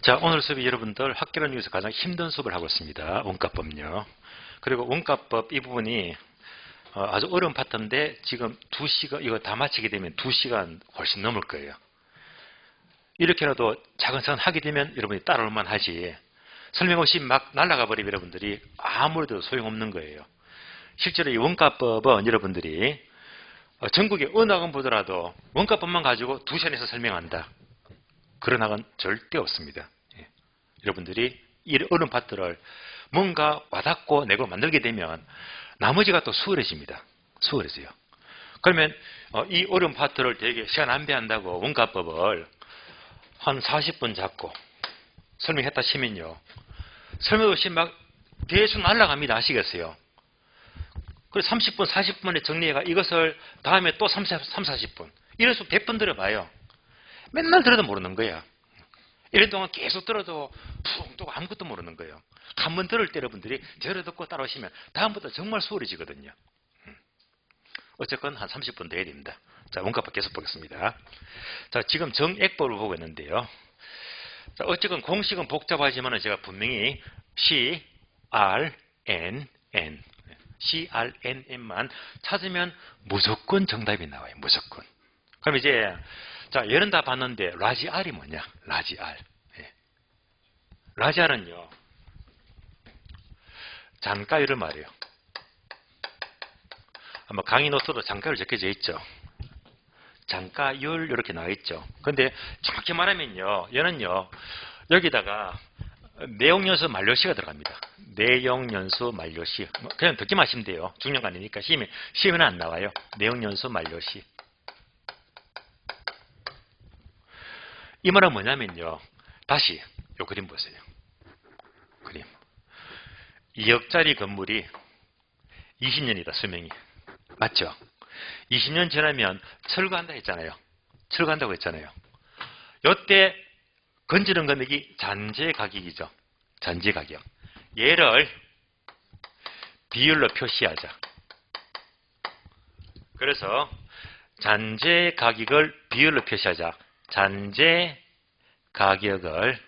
자, 오늘 수업이 여러분들 학개론 중에서 가장 힘든 수업을 하고 있습니다. 원가법요. 그리고 원가법 이 부분이 아주 어려운 파트인데 지금 2시간, 이거 다 마치게 되면 2시간 훨씬 넘을 거예요. 이렇게라도 차근차근 하게 되면 여러분이 따라올만 하지. 설명 없이 막 날아가 버리면 여러분들이 아무래도 소용없는 거예요. 실제로 이 원가법은 여러분들이 전국의 어느 학원 보더라도 원가법만 가지고 2시간에서 설명한다. 그런 학원 절대 없습니다. 예. 여러분들이 이 어려운 파트를 뭔가 와닿고 내고 만들게 되면 나머지가 또 수월해집니다. 수월해져요. 그러면 이 어려운 파트를 되게 시간 낭비한다고 원가법을 한 40분 잡고 설명했다 치면요. 설명 없이 막 대충 날아갑니다. 아시겠어요? 그래서 30분, 40분에 정리해가 이것을 다음에 또 40분. 이런 식으로 100번 들어봐요. 맨날 들어도 모르는 거야. 이런 동안 계속 들어도 푹 뜨고 아무것도 모르는 거예요. 한 번 들을 때 여러분들이 제대로 듣고 따라오시면 다음부터 정말 수월해지거든요. 어쨌건 한 30분 더 해야 됩니다. 자, 원가법 계속 보겠습니다. 자, 지금 정액법을 보고 있는데요. 자, 어쨌건 공식은 복잡하지만 제가 분명히 C, R, N, N. C, R, N, N만 찾으면 무조건 정답이 나와요. 무조건. 그럼 이제 자, 얘는 다 봤는데 라지 R이 뭐냐? 라지 R. 예. 라지 R은요. 잔가율을 말해요. 아마 강의 노트도 잔가율 적혀져 있죠. 잔가율 이렇게 나와 있죠. 근데 정확히 말하면요. 얘는요. 여기다가 내용연수 만료시가 들어갑니다. 내용연수 만료시. 그냥 듣기만 하시면 돼요. 중요한 거 아니니까 시험에는 안 나와요. 내용연수 만료시. 이 말은 뭐냐면요. 다시 요 그림 보세요. 그림. 2억짜리 건물이 20년이다. 수명이. 맞죠? 20년 지나면 철거한다 했잖아요. 철거한다고 했잖아요. 요때 건지는 금액이 잔재 가격이죠. 잔재 가격. 얘를 비율로 표시하자. 그래서 잔재 가격을 비율로 표시하자. 잔재 가격을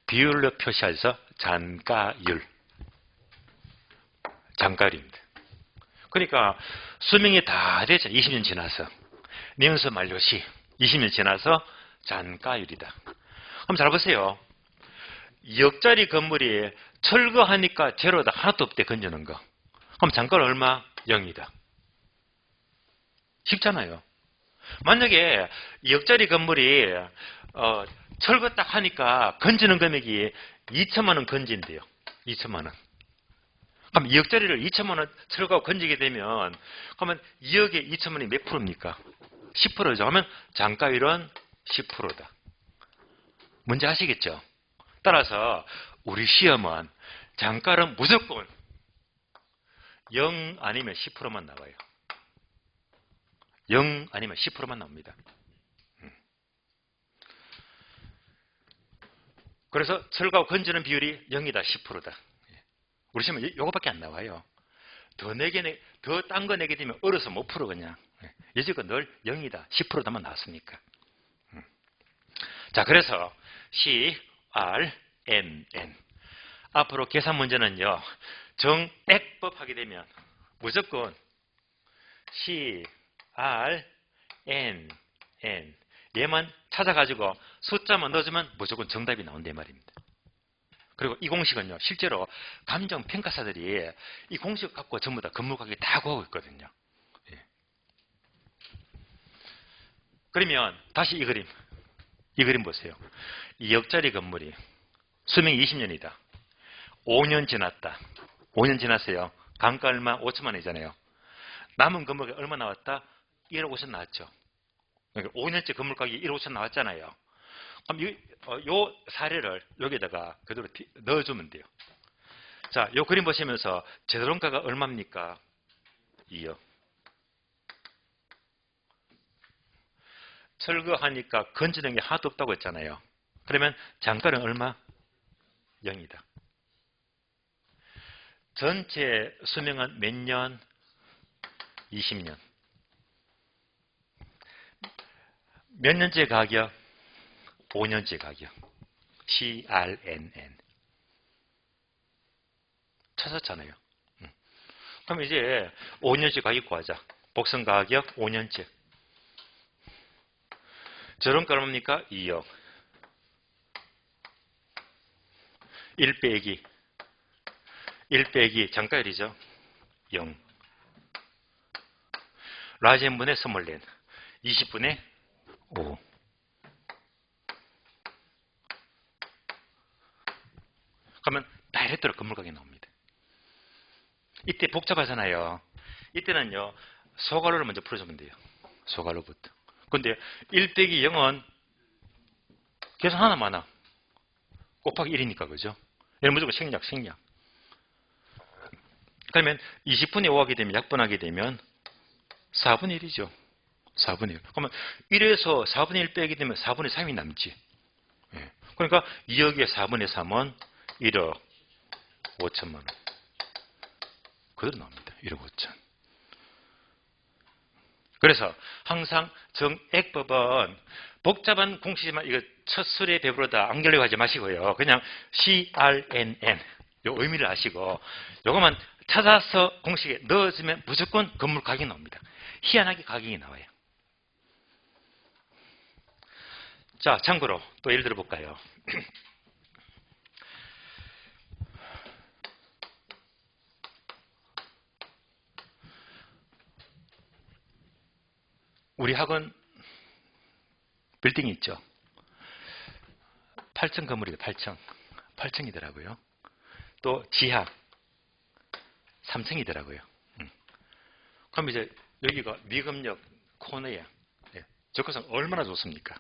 비율로 표시해서 잔가율. 잔가율입니다. 그러니까 수명이 다 되죠. 20년 지나서. 내연수 만료 시 20년 지나서 잔가율이다. 그럼 잘 보세요. 2억짜리 건물이 철거하니까 제로다. 하나도 없대 건져놓은 거. 그럼 잔가율 얼마? 0이다. 쉽잖아요. 만약에 2억짜리 건물이 철거 딱 하니까 건지는 금액이 2천만 원 건진대요. 2천만 원. 그럼 2억짜리를 2천만 원 철거하고 건지게 되면 그러면 2억에 2천만 원이 몇 프로입니까? 10%죠. 하면 잔가율은 10%다. 뭔지 아시겠죠? 따라서 우리 시험은 잔가율은 무조건 0 아니면 10%만 나와요. 0 아니면 10%만 나옵니다. 그래서 철거하고 건지는 비율이 0이다, 10%다. 우리 시험은 이거밖에 안 나와요. 더 딴 거 내게 되면 얼어서 못 풀어 그냥. 여지껏 늘 0이다, 10%다만 나왔으니까. 자, 그래서 C, R, N, N. 앞으로 계산 문제는요. 정액법 하게 되면 무조건 C, R, N, N. 얘만 찾아가지고 숫자만 넣어주면 무조건 정답이 나온단 말입니다. 그리고 이 공식은요. 실제로 감정평가사들이 이 공식 갖고 전부 다 건물 가격 다 구하고 있거든요. 예. 그러면 다시 이 그림 보세요. 2억짜리 건물이 수명이 20년이다. 5년 지났다. 5년 지났어요. 감가 얼마? 5천만 원이잖아요. 남은 건물이 얼마 나왔다? 1억 5천 나왔죠. 그러니까 5년째 건물 가격이 1억 5천 나왔잖아요. 그럼 요 사례를 여기다가 그대로 넣어주면 돼요. 자, 요 그림 보시면서 재도론가가 얼마입니까? 2억. 철거하니까 건지는 게 하나도 없다고 했잖아요. 그러면 잔가는 얼마? 0이다. 전체 수명은 몇 년? 20년. 몇 년째 가격? 5년째 가격. CRNN. 찾았잖아요. 그럼 이제 5년째 가격 구하자. 복선 가격 5년째. 저런 거 얼마입니까? 2억. 1 빼기 장가율이죠. 0. 라지 n분의 스몰 n 20분의 5. 그러면 다이렉트로 건물 가격이 나옵니다. 이때 복잡하잖아요. 이때는요, 소괄호를 먼저 풀어주면 돼요. 소괄호부터. 근데 1 빼기 0은 계산 하나 많아. 곱하기 1이니까, 그죠? 얘는 무조건 생략. 그러면 20분의 5 하게 되면, 약분하게 되면 4분의 1이죠. 4분의 1. 그러면 1에서 4분의 1 빼게 되면 4분의 3이 남지. 예. 그러니까 2억의 4분의 3은 1억 5천만 원. 그대로 나옵니다. 1억 5천. 그래서 항상 정액법은 복잡한 공식이지만 이거 첫 술에 배부르다 안 결려고 하지 마시고요. 그냥 CRNN 요 의미를 아시고 요것만 찾아서 공식에 넣어주면 무조건 건물 가격이 나옵니다. 희한하게 가격이 나와요. 자, 참고로 또 예를 들어 볼까요? 우리 학원 빌딩이 있죠. 8층 건물이다. 8층이더라고요. 또 지하 3층이더라고요. 그럼 이제 여기가 미금역 코너에 접근성 얼마나 좋습니까?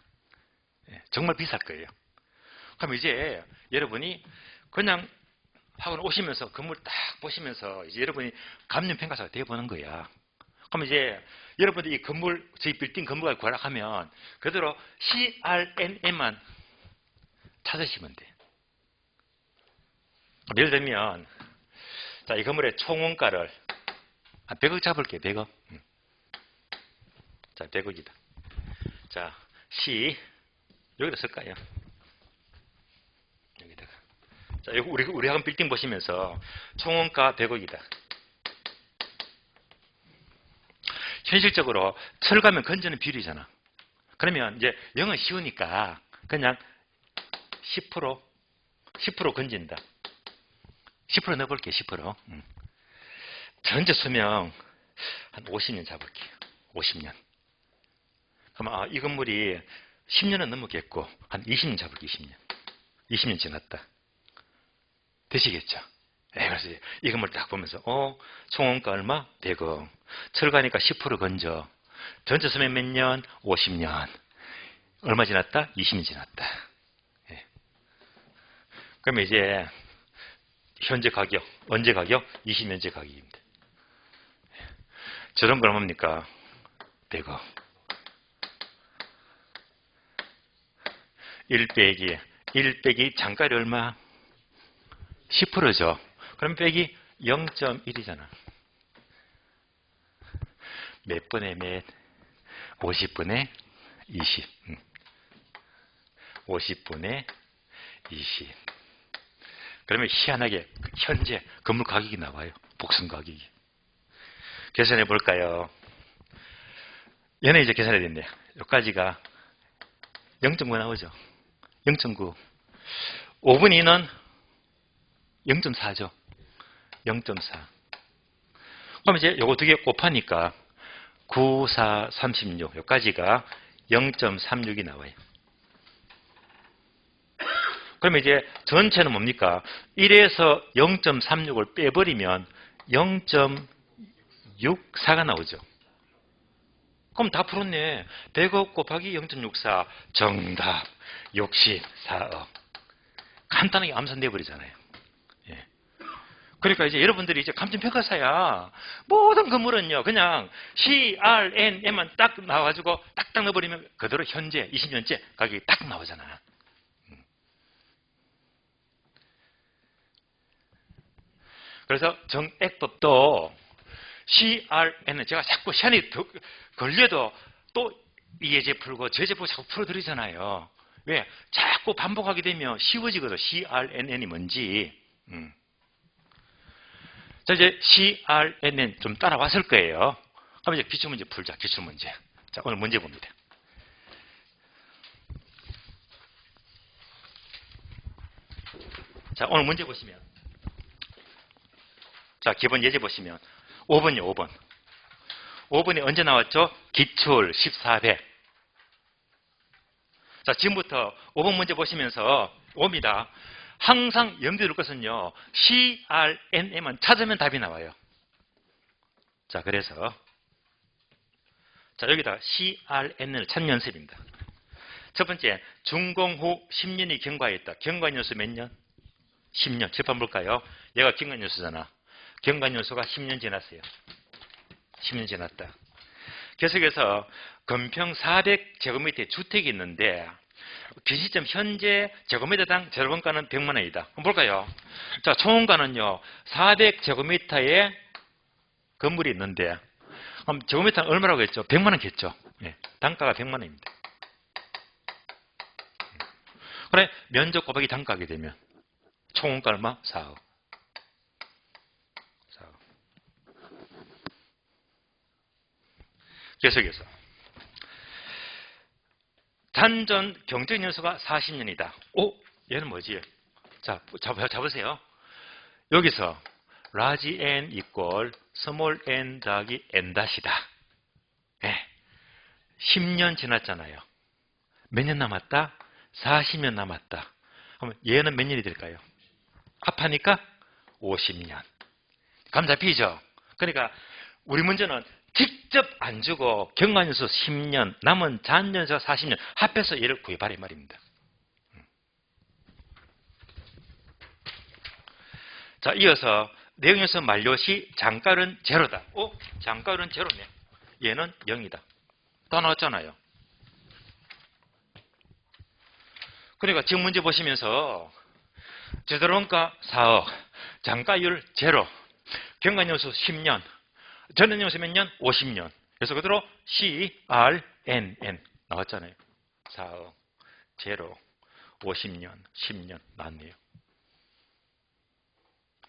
정말 비쌀 거예요. 그럼 이제 여러분이 그냥 학원 오시면서 건물 딱 보시면서 이제 여러분이 감염평가사가 되어보는 거야. 그럼 이제 여러분들이 이 건물, 저희 빌딩 건물을 구하락하면 그대로 CRNN만 찾으시면 돼. 예를 들면, 자, 이 건물의 총원가를 100억 잡을게요. 100억. 자, 100억이다. 자, C 여기다 쓸까요? 여기다가. 자, 우리 학원 빌딩 보시면서 총원가 100억이다. 현실적으로 철가면 건지는 비율이잖아. 그러면 이제 0은 쉬우니까 그냥 10% 건진다. 10% 넣어볼게요. 10%. 전체 수명 한 50년 잡을게요. 50년. 그럼 이 건물이 10년은 넘었겠고 한 20년 잡을게요. 20년. 20년 지났다. 되시겠죠? 그래서 이 건물 딱 보면서 총원가 얼마? 100억. 철가니까 10% 건져. 전체 수명 몇 년? 50년. 얼마 지났다? 20년 지났다. 그러면 이제 현재 가격, 언제 가격? 20년째 가격입니다. 저런 걸 뭡니까? 100억. 1 빼기 장가율이 얼마? 10%죠. 그럼 빼기 0.1이잖아. 몇 분의 몇? 50분의 20. 50분의 20. 그러면 희한하게 현재 건물 가격이 나와요. 복선 가격이. 계산해 볼까요? 얘는 이제 계산해야 된대. 여기까지가 0.9 나오죠. 0.9. 5분의 2는 0.4죠. 0.4. 그럼 이제 요거 두 개 곱하니까 9, 4, 36. 여기까지가 0.36이 나와요. 그러면 이제 전체는 뭡니까? 1에서 0.36을 빼버리면 0.64가 나오죠. 그럼 다 풀었네. 100억 곱하기 0.64. 정답. 64억. 간단하게 암산돼버리잖아요. 예. 그러니까 이제 여러분들이 이제 감정평가사야. 모든 건물은요, 그냥 CRNN만 딱 나와가지고 딱딱 넣어버리면 그대로 현재 20년째 가격이 딱 나오잖아. 그래서 정액법도 CRN은 제가 자꾸 시간이 걸려도 또 이 예제 풀고 저 예제 풀고 자꾸 풀어드리잖아요. 왜? 자꾸 반복하게 되면 쉬워지거든. CRNN이 뭔지. 자, 이제 CRNN 좀 따라왔을 거예요. 그럼 이제 기출문제 풀자. 기출문제. 자, 오늘 문제 봅니다. 자, 오늘 문제 보시면, 자, 기본 예제 보시면 5번이요. 5번. 5번이 언제 나왔죠? 기출 14배. 자, 지금부터 5번 문제 보시면서 옵니다. 항상 염두에 둘 것은요, CRNM만 찾으면 답이 나와요. 자, 그래서 자, 여기다가 CRN을 찾는 연습입니다. 첫 번째, 준공 후 10년이 경과했다. 경과연수 몇 년? 10년. 칠판 볼까요? 얘가 경과연수잖아. 경과연수가 10년 지났어요. 10년 지났다. 계속해서 건평 400제곱미터의 주택이 있는데 그 시점 현재 제곱미터당 재료원가는 100만 원이다. 한번 볼까요? 자, 총원가는요 400제곱미터의 건물이 있는데 그럼 제곱미터는 얼마라고 했죠? 100만 원겠죠. 예, 단가가 100만 원입니다. 그래, 면적 곱하기 단가하게 되면 총원가 얼마? 4억. 4억. 계속해서 단전 경쟁연수가 40년이다. 오, 얘는 뭐지? 자, 잡으세요. 여기서 large n equal small n 더하기 n 다시다. 네. 10년 지났잖아요. 몇 년 남았다? 40년 남았다. 그럼 얘는 몇 년이 될까요? 합하니까 50년. 감 잡히죠? 그러니까 우리 문제는 직접 안 주고 경과연수 10년, 남은 잔연수가 40년 합해서 얘를 구해봐라 이 말입니다. 자, 이어서 내용연수 만료 시 장가율은 제로다. 장가율은 제로네. 얘는 0이다. 다 나왔잖아요. 그러니까 지금 문제 보시면서 제대로원가 4억, 장가율 제로, 경과연수 10년, 전년연수 몇 년? 50년. 그래서 그대로 CRNN 나왔잖아요. 4억, 제로, 50년, 10년 나왔네요.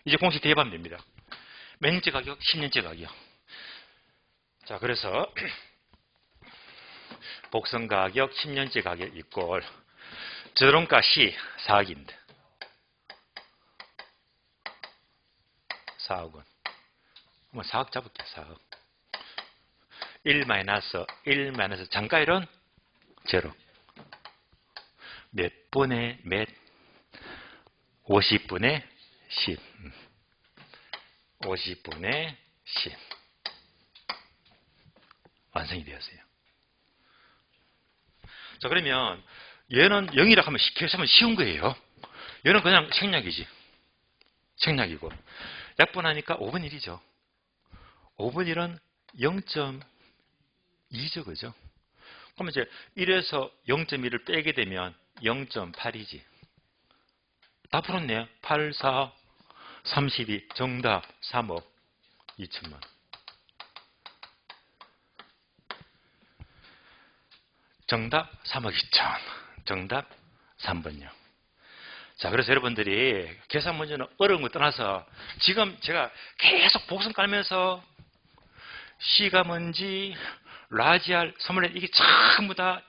이제 공식 대입하면 됩니다. 몇 년째 가격? 10년째 가격. 자, 그래서 복선 가격 10년째 가격 이꼴 제대로원가 C 4억인데 4억은 한번 4억 잡을게요. 4억 1 마이너스 장가율은 제로. 몇 분의 몇? 50분의 10. 50분의 10. 완성이 되었어요. 자, 그러면 얘는 0이라 하면 계산하면 쉬운 거예요. 얘는 그냥 생략이지. 생략이고. 약분하니까 5분 1이죠. 5분 1은 0.2죠. 그죠? 그러면 이제 1에서 0.1을 빼게 되면 0.8이지. 다 풀었네요. 8, 4, 32. 정답 3억 2천만. 정답 3억 2천. 정답 3번요. 자, 그래서 여러분들이 계산 문제는 어려운 거 떠나서 지금 제가 계속 복선 깔면서 C가 뭔지 라지알, 스몰 이게 전부 다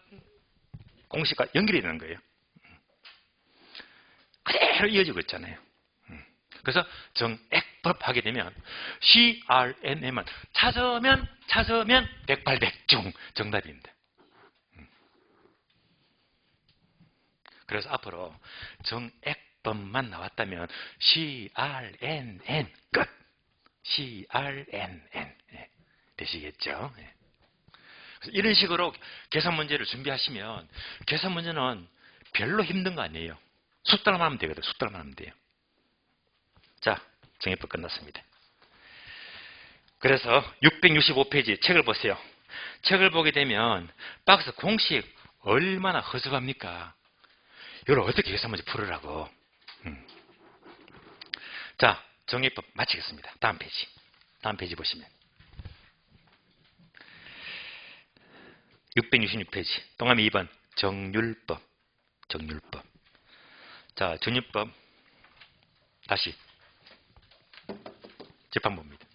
공식과 연결이 되는 거예요. 그대로 이어지고 있잖아요. 그래서 정액법 하게 되면 CRNM은 찾으면 백발백중 정답입니다. 그래서 앞으로 정액법만 나왔다면 CRNN 끝. CRNN 되시겠죠? 그래서 이런 식으로 계산 문제를 준비하시면 계산 문제는 별로 힘든 거 아니에요. 숫자만 하면 되거든요. 숫자만 하면 돼요. 자, 정액법 끝났습니다. 그래서 665페이지 책을 보세요. 책을 보게 되면 박스 공식 얼마나 허접합니까? 이걸 어떻게 계산 문제 풀으라고. 자, 정액법 마치겠습니다. 다음 페이지. 다음 페이지 보시면 666페이지 동아미 2번 정률법. 정률법. 자, 정률법 다시 재판부입니다.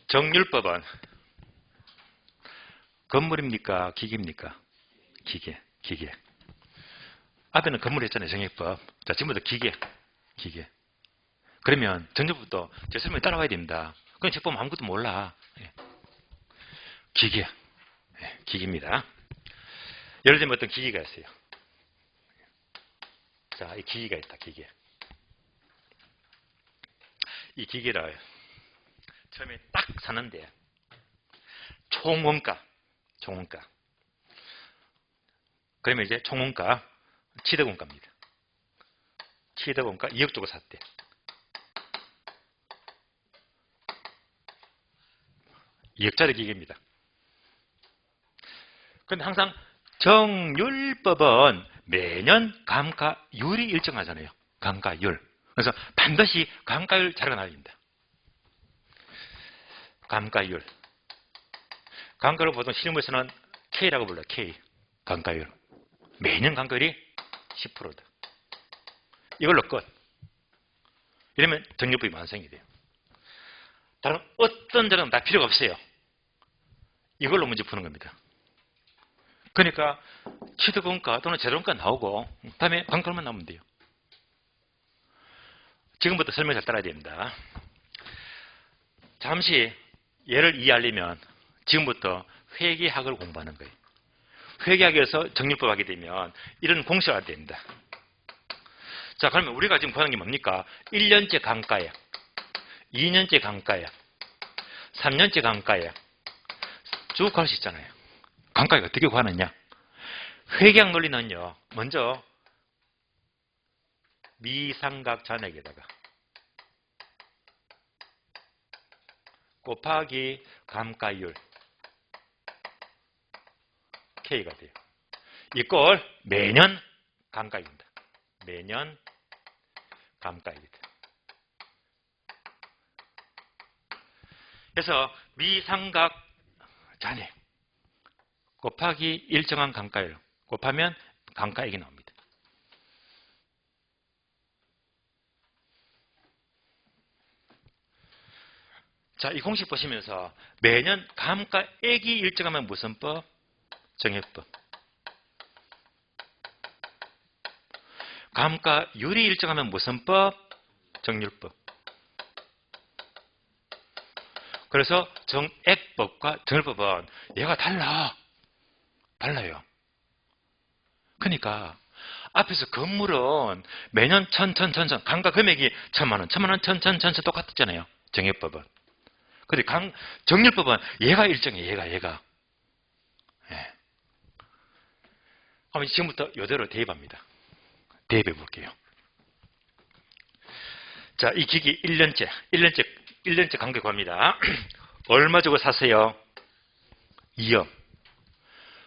정률법은 건물입니까? 기계입니까? 기계. 앞에는 건물 했잖아요, 정액법. 자, 지금부터 기계. 그러면 정률법도 제 설명에 따라와야 됩니다. 그건 책 보면 아무것도 몰라. 기계. 기계입니다. 예를 들면 어떤 기계가 있어요. 자, 이 기계가 있다, 기계. 이 기계를 처음에 딱 사는데 총원가. 그러면 이제 총원가 취득원가입니다. 취득원가 2억 주고 샀대. 2억짜리 기계입니다. 그런데 항상 정률법은 매년 감가율이 일정하잖아요. 감가율. 그래서 반드시 감가율 자료가 나와야 됩니다. 감가율. 감가율을 보통 실무에서는 K라고 불러요. K. 감가율. 매년 감가율이 10%다. 이걸로 끝. 이러면 정률법이 완성이 돼요. 다른 어떤 자료는 다 필요가 없어요. 이걸로 문제 푸는 겁니다. 그러니까 취득원가 또는 재료원가 나오고 다음에 감가율만 나오면 돼요. 지금부터 설명 잘 따라야 됩니다. 잠시 얘를 이해하려면 지금부터 회계학을 공부하는 거예요. 회계학에서 정률법 하게 되면 이런 공식을 알아야 됩니다. 자, 그러면 우리가 지금 구하는 게 뭡니까? 1년째 감가액, 2년째 감가액, 3년째 감가액 쭉 갈 수 있잖아요. 감가액 어떻게 구하느냐? 회계학 논리는요, 먼저 미상각 잔액에다가 곱하기 감가율 K가 돼요. 이걸 매년 감가액입니다. 매년 감가액이다. 그래서 미상각 잔액 곱하기 일정한 감가율 곱하면 감가액이 나옵니다. 자, 이 공식 보시면서 매년 감가액이 일정하면 무슨 법? 정액법. 감가율이 일정하면 무슨 법? 정률법. 그래서 정액법과 정률법은 얘가 달라요. 그러니까 앞에서 건물은 매년 천 감가 금액이 1,000만 원, 1,000만 똑같았잖아요. 정액법은. 근데 정률법은 얘가 일정해. 얘가. 예. 그럼 지금부터 이대로 대입합니다. 대입해 볼게요. 자, 이 기기 1년째 감가 구합니다. 얼마 주고 사세요? 2억.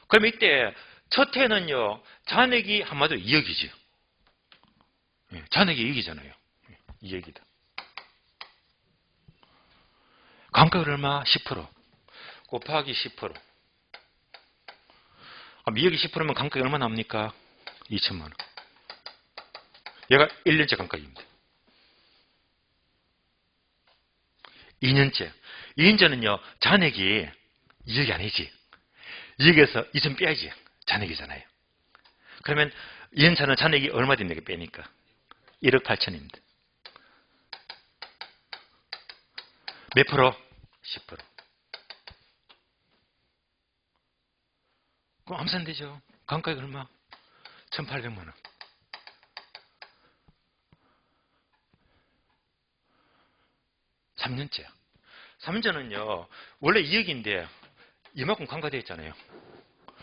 그럼 이때 첫 해는요, 잔액이 한마디로 2억이죠. 잔액이 2억이잖아요. 2억이다. 감가율 얼마? 10%. 곱하기 10%. 그럼 2억이 10%면 감가율 얼마 나옵니까? 2천만 원. 얘가 1년째 감가율입니다. 2년째는요, 잔액이 2억이 아니지. 2억에서 2천 빼야지. 잔액이잖아요. 그러면 2년차는 잔액이 얼마 된다고 빼니까 1억 8천입니다. 몇 프로? 10%. 그럼 암산되죠. 감가액 얼마? 1,800만 원. 3년째야. 3년째는요, 원래 2억인데 이만큼 감가되어 있잖아요.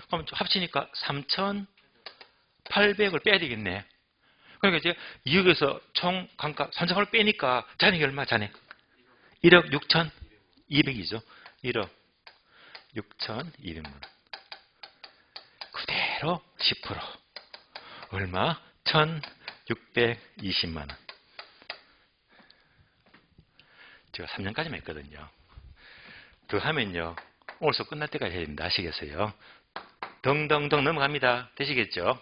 그럼 합치니까 3,800을 빼야 되겠네. 그러니까 이제 2억에서 총 감가 3,800을 빼니까 잔액이 얼마? 잔액 1억 6,200이죠. 1억 6,200만 원. 그대로 10%. 얼마? 1,620만 원. 제가 3년까지만 했거든요. 더 하면요. 오늘 수업 끝날 때까지 해야 됩니다. 아시겠어요? 덩덩덩 넘어갑니다. 되시겠죠?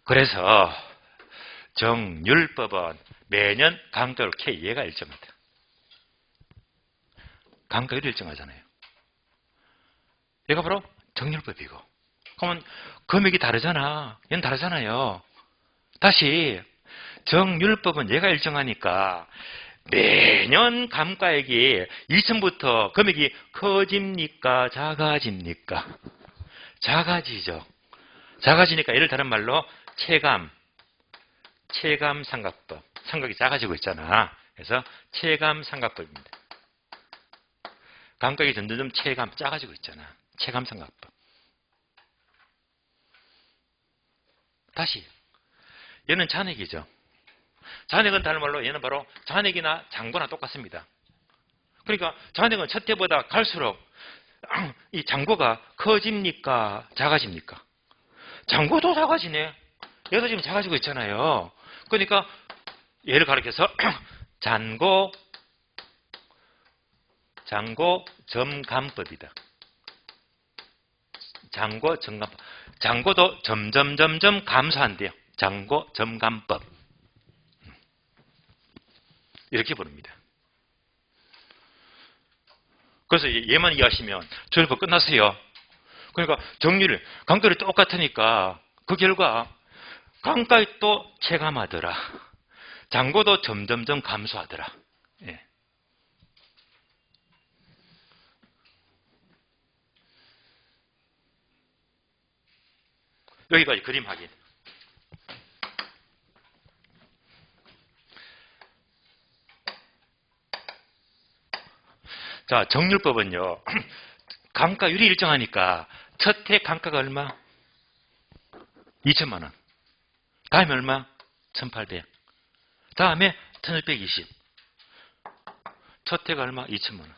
그래서 정률법은 매년 강도를 K, 얘가 일정하다. 강도율이 일정하잖아요. 얘가 바로 정률법이고. 그러면 금액이 다르잖아. 얘는 다르잖아요. 다시 정률법은 얘가 일정하니까 매년 감가액이 2천부터 금액이 커집니까? 작아집니까? 작아지죠. 작아지니까 얘를 다른 말로 체감삼각법. 삼각이 작아지고 있잖아. 그래서 체감삼각법입니다. 감가액이 점점 작아지고 있잖아. 체감삼각법. 다시 얘는 잔액이죠. 잔액은 다른 말로 얘는 바로 잔액이나 잔고나 똑같습니다. 그러니까 잔액은 첫 해보다 갈수록 이 잔고가 커집니까? 작아집니까? 잔고도 작아지네. 얘도 지금 작아지고 있잖아요. 그러니까 얘를 가리켜서 잔고 점감법이다. 잔고 점감법. 잔고도 점점 감소한대요. 잔고 점감법. 이렇게 부릅니다. 그래서 얘만 이해하시면 정률법 끝났어요. 그러니까 정률, 강도율이 똑같으니까 그 결과 강가액도 체감하더라. 잔고도 점점 감소하더라. 예. 여기까지 그림 확인. 자, 정률법은요. 감가율이 일정하니까 첫 해 감가가 얼마? 2천만 원. 다음에 얼마? 1,800. 다음에 1,120. 첫 해가 얼마? 2천만 원.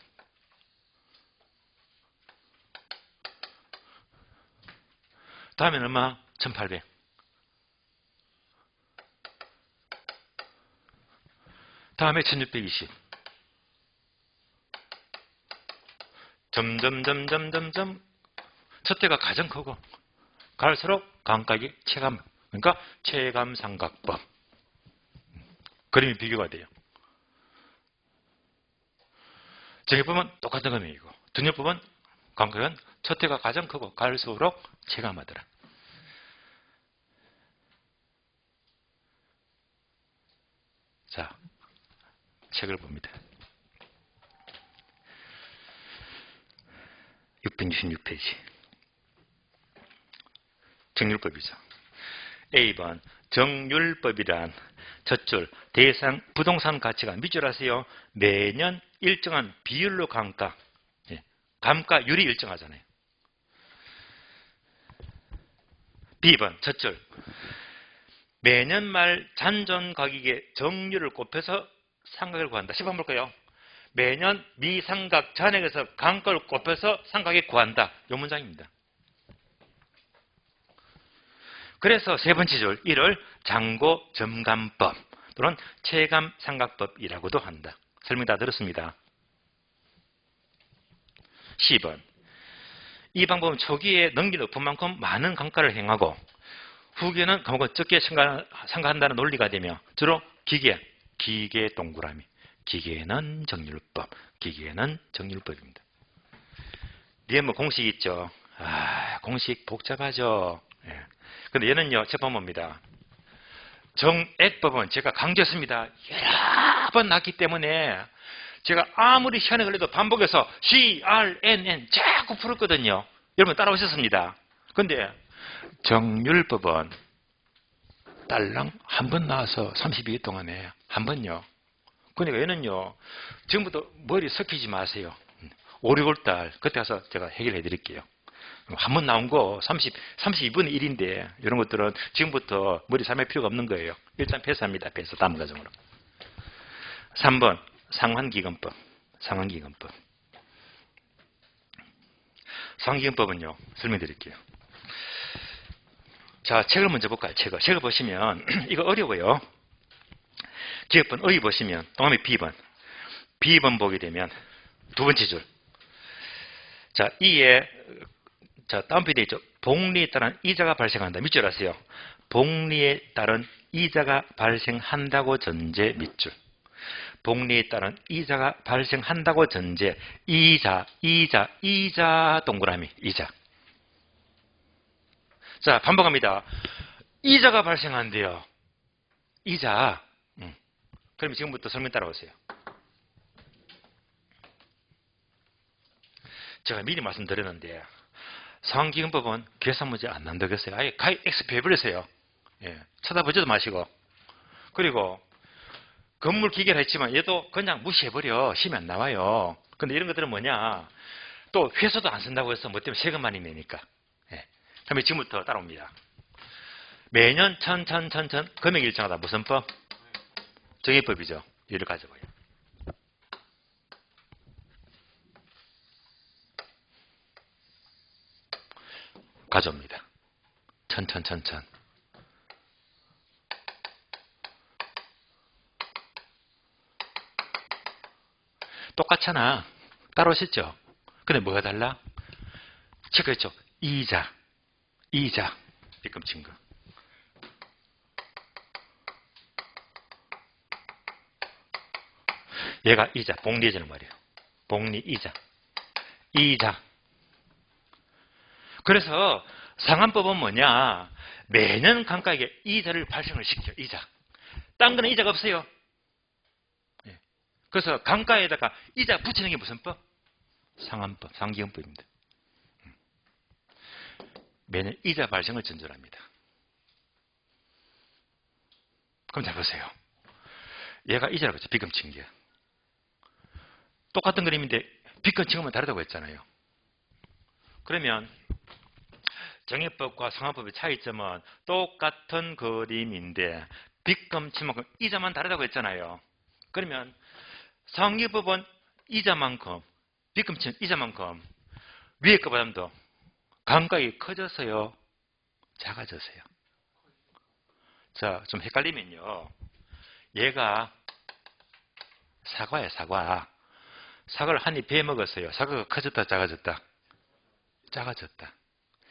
다음에는 얼마? 1,800. 다음에 1,620. 점점 첫 해가 가장 크고 갈수록 감가액이 체감, 그러니까 체감삼각법. 그림이 비교가 돼요. 정액법은 똑같은 금액이고 등률법은 감가액은 첫 해가 가장 크고 갈수록 체감하더라. 자, 책을 봅니다. 666페이지. 정률법이죠. A번 정률법이란 첫 줄 대상 부동산 가치가 밑줄 아세요? 매년 일정한 비율로 감가. 예, 감가율이 일정하잖아요. B번 첫 줄 매년 말 잔존 가격의 정률을 곱해서 상각을 구한다. 10번 볼까요? 매년 미상각 잔액에서 감가를 곱해서 상각에 구한다. 이 문장입니다. 그래서 세 번째 줄 1을 잔고 점감법 또는 체감삼각법이라고도 한다. 설명 다 들었습니다. 10번 이 방법은 초기에 넘기 높은 만큼 많은 감가를 행하고 후기에는 감가가 적게 상가한다는 논리가 되며 주로 기계 동그라미 기계는 정률법, 기계는 정률법입니다. 뒤에 뭐 공식 있죠. 공식 복잡하죠. 예. 근데 얘는요, 첫 번째입니다. 정액법은 제가 강조했습니다. 여러 번 났기 때문에 제가 아무리 시간이 걸려도 반복해서 CRNN 자꾸 풀었거든요. 여러분 따라오셨습니다. 근데 정률법은 딸랑 한 번 나와서 32일 동안에 한 번요. 그러니까 얘는요, 지금부터 머리 섞이지 마세요. 5, 6월달 그때 가서 제가 해결해 드릴게요. 한 번 나온 거 32분의 1인데 이런 것들은 지금부터 머리 삶을 필요가 없는 거예요. 일단 패스합니다. 패스 다음 과정으로. 3번 상환기금법. 상환기금법은요. 설명드릴게요. 자, 책을 먼저 볼까요? 책을 보시면 이거 어려워요. 기억번 의 보시면 다음에 B번. B번 보게 되면 두 번째 줄. 자, 이에 자, 다운표 되어 있죠. 복리에 따른 이자가 발생한다. 밑줄 아세요? 복리에 따른 이자가 발생한다고 전제 밑줄. 복리에 따른 이자가 발생한다고 전제. 이자 동그라미 이자. 자, 반복합니다. 이자가 발생한대요. 이자. 그럼 지금부터 설명 따라오세요. 제가 미리 말씀드렸는데 상환기금법은 계산 문제 안 난다겠어요. 아예 가입 X 배버리세요. 예, 쳐다보지도 마시고. 그리고 건물 기계를 했지만 얘도 그냥 무시해버려. 시험이 안 나와요. 근데 이런 것들은 뭐냐. 또 회수도 안 쓴다고 해서 뭐 때문에 세금 많이 내니까. 예. 그러면 지금부터 따라옵니다. 매년 천 금액 일정하다. 무슨 법? 정의법이죠. 이를 가져봐요. 가져옵니다. 천. 똑같잖아. 따라오셨죠? 근데 뭐가 달라? 체크했죠? 이자. 입금 증거. 얘가 이자, 복리이자는 말이에요. 복리이자. 이자. 그래서 상환법은 뭐냐? 매년 감가에게 이자를 발생을 시켜. 이자. 딴 거는 이자가 없어요. 그래서 감가에다가 이자 붙이는 게 무슨 법? 상환법, 상기금법입니다. 매년 이자 발생을 전제합니다. 그럼 잘 보세요. 얘가 이자라고 했죠. 빚금 징계. 똑같은 그림인데 빚금 징계만 다르다고 했잖아요. 그러면 정액법과 상환법의 차이점은 똑같은 그림인데 빚금 징계만큼 이자만 다르다고 했잖아요. 그러면 상기법은 이자만큼, 빚금 징계 이자만큼 위에 거보다도 감가액이 커졌어요? 작아졌어요? 자, 좀 헷갈리면요. 얘가 사과예요, 사과. 사과를 한 입 베어 먹었어요. 사과가 커졌다, 작아졌다? 작아졌다.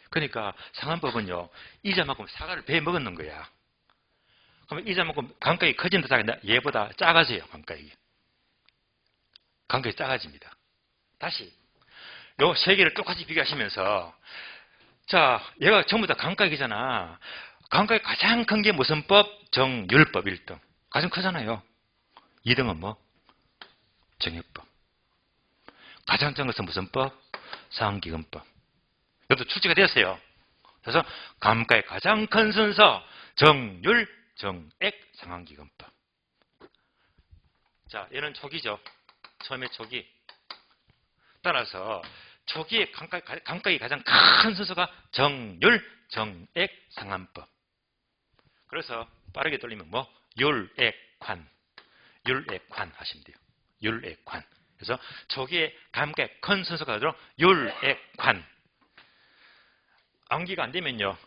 그러니까 상환법은요, 이자만큼 사과를 베어 먹었는 거야. 그러면 이자만큼 감가액이 커진다, 작아진다? 얘보다 작아져요, 감가액이. 감가액이 작아집니다. 다시. 요 세 개를 똑같이 비교하시면서, 자, 얘가 전부 다 감가액이잖아. 감가액 가장 큰 게 무슨 법? 정율법 1등. 가장 크잖아요. 2등은 뭐? 정액법. 가장 작은 것은 무슨 법? 상환기금법. 이것도 출제가 되었어요. 그래서 감가액 가장 큰 순서 정율, 정액, 상환기금법. 자, 얘는 초기죠. 처음에 초기. 따라서 초기에 감가액이 가장 큰 순서가 정율, 정액, 상환법. 그래서 빠르게 돌리면 뭐? 율액관. 율액관 하시면 돼요. 율액관. 그래서 초기에 감가액 큰 순서가 되도록 율액관. 암기가 안 되면요.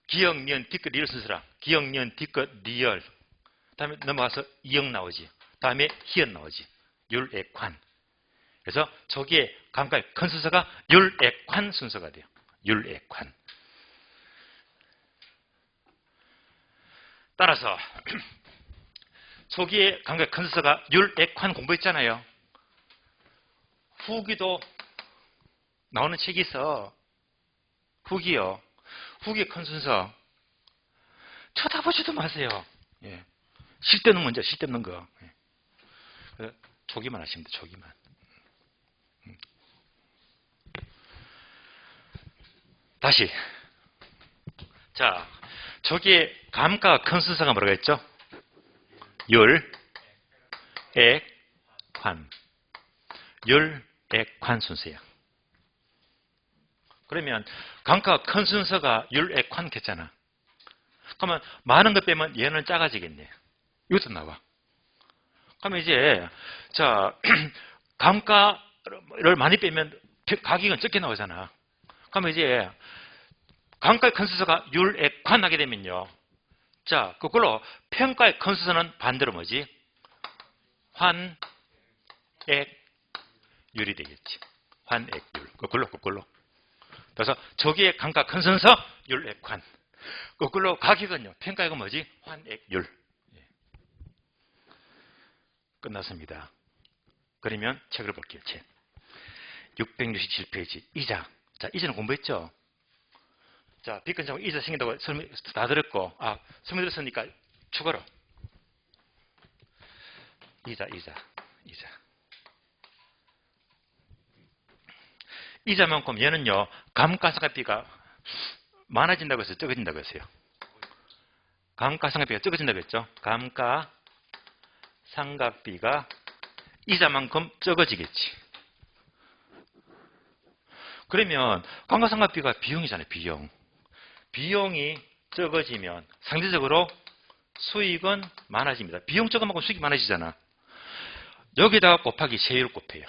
기역, 니은, 뒤끝, 리을 순서라. 기역, 니은, 뒤끝, 리을. 다음에 넘어가서 이역 나오지. 다음에 희연 나오지. 율액관. 그래서 초기에 감가액 큰 순서가 율액관 순서가 돼요. 율액관. 따라서 초기에 감가액 큰 순서가 율액관 공부했잖아요. 후기도 나오는 책이 있어. 후기요. 후기 큰 순서. 쳐다보지도 마세요. 예. 쓸데없는 문제, 쓸데없는 거. 예. 초기만 하시면 돼요, 초기만. 다시. 자, 초기에 감가가 큰 순서가 뭐라고 했죠? 율, 액, 관. 율, 액, 관 순서야. 그러면 감가가 큰 순서가 율, 액, 관 했잖아. 그러면 많은 것 빼면 얘는 작아지겠네. 이것도 나와. 그러면 이제 자 감가를 많이 빼면 가격은 적게 나오잖아. 그러면 이제 감가의 큰 순서가 율, 액, 관 하게 되면요. 자, 그걸로 평가의 큰 순서는 반대로 뭐지? 환액율이 되겠지. 환액율. 거꾸로. 그래서 저기에 감가 큰 순서 율액환. 거꾸로 가격은요. 평가액은 뭐지? 환액율. 예. 끝났습니다. 그러면 책을 볼게요. 책. 667페이지 이자. 자, 이자는 공부했죠? 자, 빚근자고 이자 생긴다고 설명 다 들었고, 설명 들었으니까 추가로. 이자. 이자만큼 얘는요, 감가상각비가 많아진다고 해서 적어진다고 했어요. 감가상각비가 적어진다고 했죠. 감가상각비가 이자만큼 적어지겠지. 그러면 감가상각비가 비용이잖아요. 비용이 적어지면 상대적으로 수익은 많아집니다. 비용 적은 만큼 수익이 많아지잖아. 여기다가 곱하기 세율 곱해요.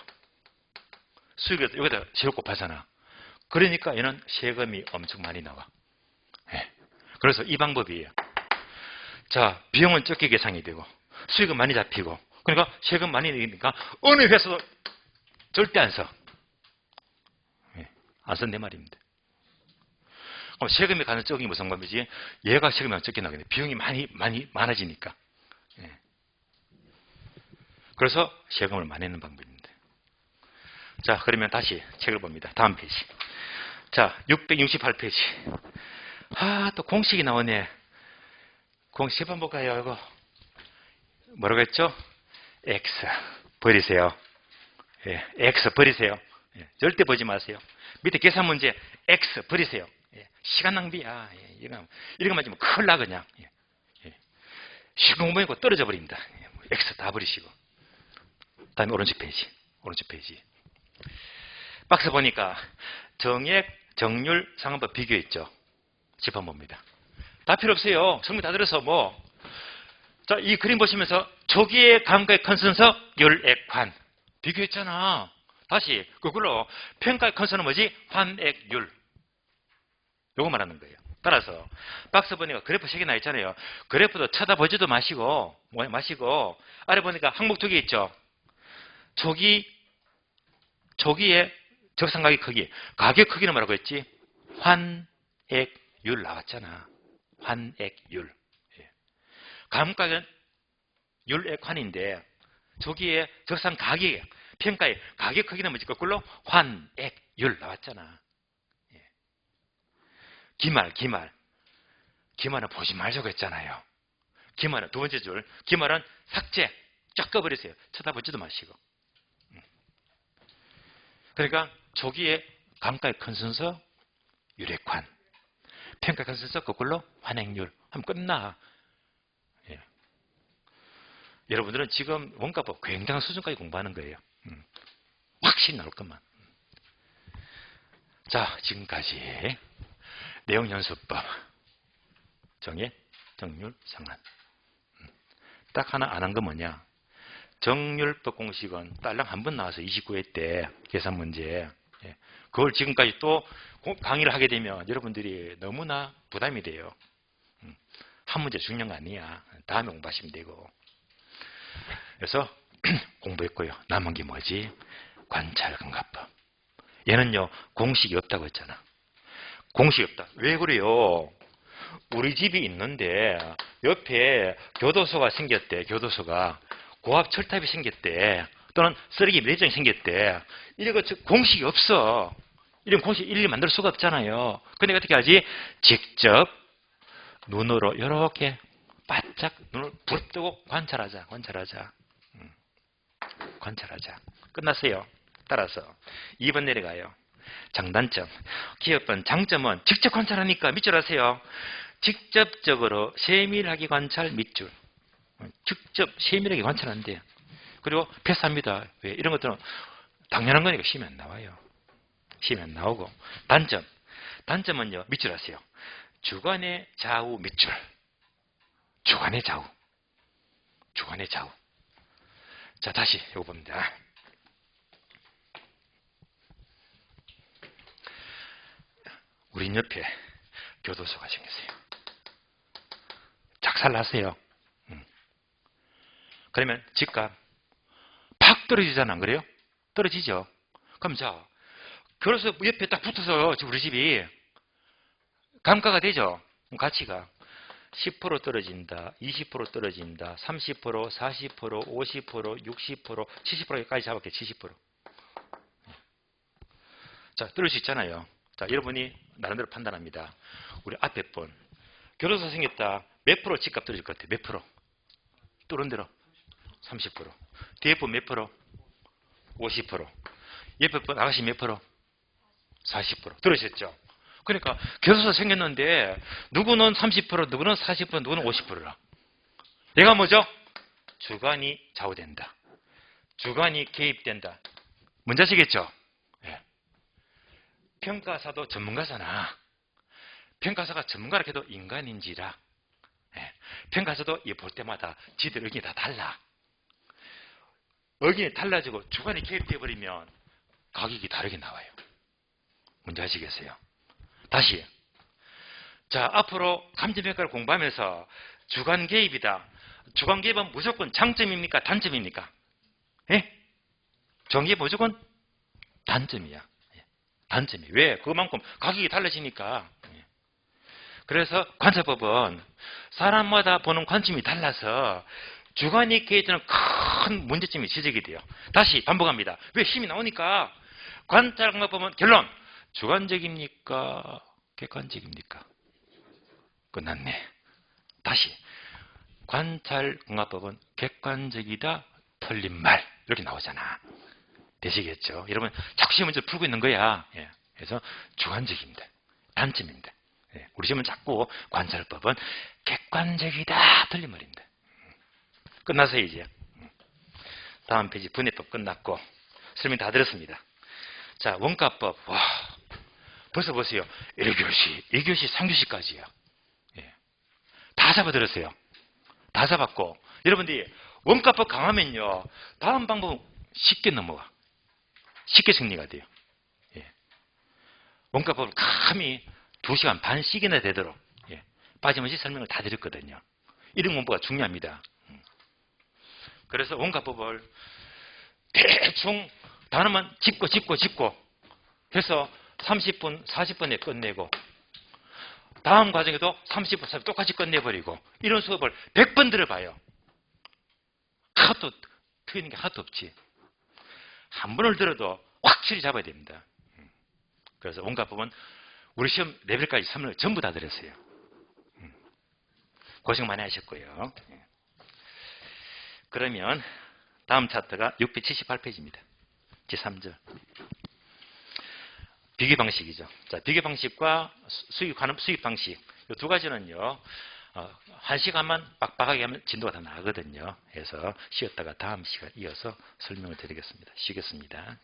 수익에다 여기다 세율 곱하잖아. 그러니까 얘는 세금이 엄청 많이 나와. 네. 그래서 이 방법이에요. 자, 비용은 적게 계산이 되고 수익은 많이 잡히고, 그러니까 세금 많이 내니까 어느 회사도 절대 안 써. 네. 안 쓴 내 말입니다. 그럼 세금이 가는 적이 무슨 방법이지? 얘가 세금이 적게 나겠네. 비용이 많아지니까. 네. 그래서 세금을 많이 내는 방법입니다. 자, 그러면 다시 책을 봅니다. 다음 페이지. 자, 668페이지. 또 공식이 나오네. 공식 한번 볼까요? 이거. 뭐라고 했죠? X. 버리세요. 예, X 버리세요. 예, 절대 보지 마세요. 밑에 계산 문제 X 버리세요. 예, 시간 낭비야. 예, 이런 거 맞으면 큰일 나 그냥. 시간 공부하고 떨어져 버립니다. 예, X 다 버리시고. 다음에 오른쪽 페이지. 박스 보니까 정액, 정률, 상환법 비교했죠. 짚어 봅니다. 다 필요 없어요. 성분 다 들어서 뭐. 자, 이 그림 보시면서 조기의 감가의 큰 순서 율액환 비교했잖아. 다시 그걸로 평가의 큰 순서는 뭐지? 환액율. 요거 말하는 거예요. 따라서 박스 보니까 그래프 3개 나 있잖아요. 그래프도 쳐다보지도 마시고 아래 보니까 항목 2개 있죠. 조기의 적산가격 크기, 가격 크기는 뭐라고 했지? 환액율 나왔잖아. 환액율. 예. 감가는 율액환인데 조기의 적산 가격, 평가의 가격 크기는 뭐지? 거꾸로 환액율 나왔잖아. 예. 기말은 보지 말자고 했잖아요. 기말은 두 번째 줄, 기말은 삭제, 쫙 꺼버리세요. 쳐다보지도 마시고. 그러니까 조기의 감가의 큰 순서 율액환, 평가의 큰 순서 거꾸로 환액률 하면 끝나. 예. 여러분들은 지금 원가법 굉장한 수준까지 공부하는 거예요. 확실히 나올 것만. 자, 지금까지 내용연수법 정액, 정률, 상환. 딱 하나 안 한 거 뭐냐? 정률법 공식은 딸랑 한 번 나와서 29회 때 계산 문제. 그걸 지금까지 또 강의를 하게 되면 여러분들이 너무나 부담이 돼요. 한 문제 중요한 거 아니야. 다음에 공부하시면 되고. 그래서 공부했고요. 남은 게 뭐지? 관찰감가법. 얘는요, 공식이 없다고 했잖아. 공식이 없다. 왜 그래요? 우리 집이 있는데 옆에 교도소가 생겼대. 교도소가. 고압 철탑이 생겼대. 또는 쓰레기 매장이 생겼대. 이런 거 공식이 없어. 이런 공식 일일이 만들 수가 없잖아요. 근데 어떻게 하지? 직접 눈으로 이렇게 바짝 눈을 부릅뜨고 관찰하자. 관찰하자. 끝났어요. 따라서 2번 내려가요. 장단점. 기업은 장점은 직접 관찰하니까 밑줄 하세요. 직접적으로 세밀하게 관찰 밑줄. 직접 세밀하게 관찰한대요. 그리고 패스합니다. 왜? 이런 것들은 당연한 거니까 시험에 안 나와요. 시험에 안 나오고. 단점은요. 밑줄 하세요. 주관의 좌우 밑줄. 주관의 좌우. 자, 다시 이거 봅니다. 우리 옆에 교도소가 생겼어요. 작살났어요. 그러면 집값 떨어지잖아. 안 그래요? 떨어지죠. 그럼 자, 그래서 옆에 딱 붙어서 우리 집이 감가가 되죠. 가치가 10% 떨어진다, 20% 떨어진다, 30%, 40%, 50%, 60%, 70%까지 잡을게요. 70%. 자, 떨어질 수 있잖아요. 자, 여러분이 나름대로 판단합니다. 우리 앞에 분 결혼해서 생겼다. 몇 프로 집값 떨어질 것 같아요? 몇 프로? 또른 대로 30%. 뒤에 분 몇 프로? 50%. 옆에 분 아가씨 몇 프로? 40%. 들으셨죠? 그러니까 결혼해서 생겼는데 누구는 30%, 누구는 40%, 누구는 50%라. 얘가 뭐죠? 주관이 좌우된다. 주관이 개입된다. 뭔지 아시겠죠? 예. 평가사도 전문가잖아. 평가사가 전문가라 해도 인간인지라. 예. 평가사도 볼 때마다 지들 의견이 다 달라. 의견이 달라지고 주관이 개입되어 버리면 가격이 다르게 나와요. 뭔지 아시겠어요? 다시. 자, 앞으로 감정평가를 공부하면서 주관 개입이다. 주관 개입은 무조건 장점입니까? 단점입니까? 예? 주관 개입 무조건 단점이야. 단점이. 왜? 그만큼 가격이 달라지니까. 그래서 관찰법은 사람마다 보는 관점이 달라서 주관이 개입되는 큰 문제점이 지적이 돼요. 다시 반복합니다. 왜 힘이 나오니까 관찰법은 결론. 주관적입니까? 객관적입니까? 끝났네. 다시 관찰공학법은 객관적이다, 틀린 말 이렇게 나오잖아. 되시겠죠? 여러분 자꾸 시험 문제 풀고 있는 거야. 예. 그래서 주관적입니다. 단점입니다. 예. 우리 시험은 자꾸 관찰법은 객관적이다, 틀린 말입니다. 끝나서 이제 다음 페이지 분해법 끝났고 설명 다 들었습니다. 자, 원가법. 와, 벌써 보세요. 1교시, 2교시, 3교시까지야. 예. 다 잡아들었어요. 다 잡았고 여러분들이 원가법 강하면요 다음 방법은 쉽게 넘어가. 쉽게 정리가 돼요. 예. 원가법을 감히 2시간 반씩이나 되도록 빠짐없이 설명을 다 드렸거든요. 이런 공부가 중요합니다. 그래서 원가법을 대충 단어만 짚고 해서 30분, 40분에 끝내고 다음 과정에도 30분, 40분 똑같이 끝내버리고 이런 수업을 100번 들어봐요. 하나도 틀리는 게 하나도 없지. 한 번을 들어도 확실히 잡아야 됩니다. 그래서 원가법은 우리 시험 레벨까지 설명을 전부 다 드렸어요. 고생 많이 하셨고요. 그러면 다음 차트가 678페이지입니다. 제3절. 비교 방식이죠. 자, 비교 방식과 수익하는 수익 방식. 이 두 가지는요, 1시간만 빡빡하게 하면 진도가 다 나거든요. 그래서 쉬었다가 다음 시간 이어서 설명을 드리겠습니다. 쉬겠습니다.